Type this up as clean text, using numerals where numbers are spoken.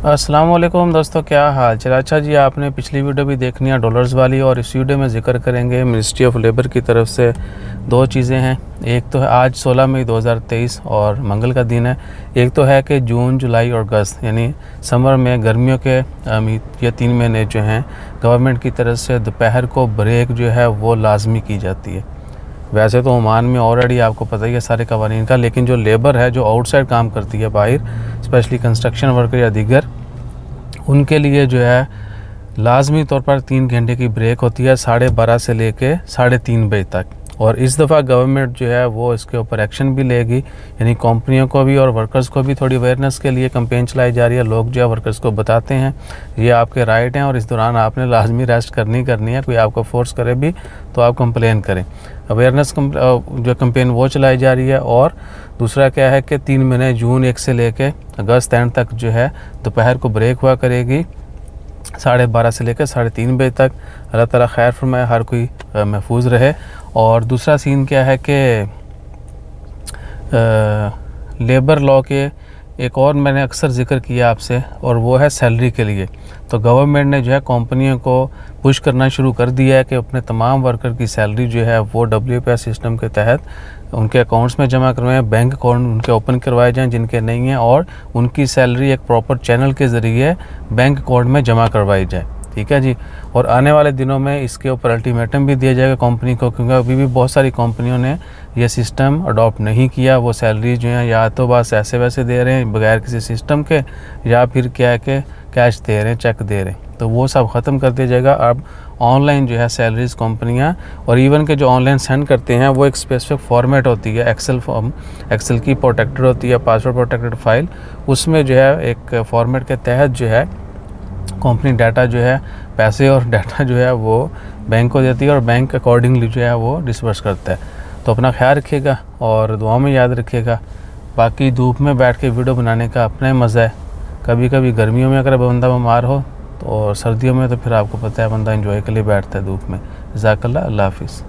अस्सलाम वालेकुम दोस्तों, क्या हाल चल। अच्छा जी, आपने पिछली वीडियो भी देखनी है डॉलर्स वाली, और इस वीडियो में ज़िक्र करेंगे मिनिस्ट्री ऑफ लेबर की तरफ से दो चीज़ें हैं। एक तो है आज 16 मई 2023 और मंगल का दिन है। एक तो है कि जून, जुलाई और अगस्त यानी समर में गर्मियों के ये 3 महीने जो हैं गवर्नमेंट की तरफ से दोपहर को ब्रेक जो है वो लाजमी की जाती है। वैसे तो ओमान में ऑलरेडी आपको पता ही है सारे कवानीन का, लेकिन जो लेबर है जो आउटसाइड काम करती है बाहर, स्पेशली कंस्ट्रक्शन वर्कर या दीगर, उनके लिए जो है लाजमी तौर पर 3 घंटे की ब्रेक होती है 12:30 से लेके 3:30 बजे तक। और इस दफ़ा गवर्नमेंट जो है वो इसके ऊपर एक्शन भी लेगी, यानी कंपनियों को भी और वर्कर्स को भी थोड़ी अवेयरनेस के लिए कैंपेन चलाई जा रही है। लोग जो है वर्कर्स को बताते हैं ये आपके राइट हैं और इस दौरान आपने लाजमी रेस्ट करनी है। कोई आपको फोर्स करे भी तो आप कंप्लेन करें। अवेयरनेस जो कैंपेन वो चलाई जा रही है। और दूसरा क्या है कि 3 महीने जून 1 से लेके अगस्त एंड तक जो है दोपहर को ब्रेक हुआ करेगी 12:30 से लेकर 3:30 बजे तक। अल्लाह ताला खैर फरमाए, हर कोई महफूज रहे। और दूसरा सीन क्या है कि लेबर लॉ के एक और मैंने अक्सर ज़िक्र किया आपसे, और वो है सैलरी के लिए। तो गवर्नमेंट ने जो है कंपनियों को पुश करना शुरू कर दिया है कि अपने तमाम वर्कर की सैलरी जो है वो WPS सिस्टम के तहत उनके अकाउंट्स में जमा करवाएं, बैंक अकाउंट उनके ओपन करवाए जाएं जिनके नहीं हैं, और उनकी सैलरी एक प्रॉपर चैनल के ज़रिए बैंक अकाउंट में जमा करवाई जाए। ठीक है जी। और आने वाले दिनों में इसके ऊपर अल्टीमेटम भी दिया जाएगा कंपनी को, क्योंकि अभी भी बहुत सारी कंपनियों ने ये सिस्टम अडॉप्ट नहीं किया। वो सैलरी जो है या तो बस ऐसे वैसे दे रहे हैं बगैर किसी सिस्टम के, या फिर क्या है कि कैश दे रहे हैं, चेक दे रहे हैं। तो वो सब ख़त्म कर दिया जाएगा। अब ऑनलाइन जो है सैलरीज कंपनियां, और इवन के जो ऑनलाइन सेंड करते हैं वो एक स्पेसिफिक फॉर्मेट होती है, एक्सेल की प्रोटेक्टेड होती है, पासवर्ड प्रोटेक्टेड फाइल। उसमें जो है एक फॉर्मेट के तहत जो है कंपनी डाटा जो है, पैसे और डाटा जो है वो बैंक को देती है, और बैंक अकॉर्डिंगली जो है वो डिस्बर्स करता है। तो अपना ख्याल रखिएगा और दुआ में याद रखिएगा। बाकी धूप में बैठ के वीडियो बनाने का अपना ही मज़ा है। कभी कभी गर्मियों में अगर बंदा बीमार हो तो, और सर्दियों में तो फिर आपको पता है बंदा एंजॉय के लिए बैठता है धूप में। जज़ाकल्लाह, अल्लाह हाफिज़।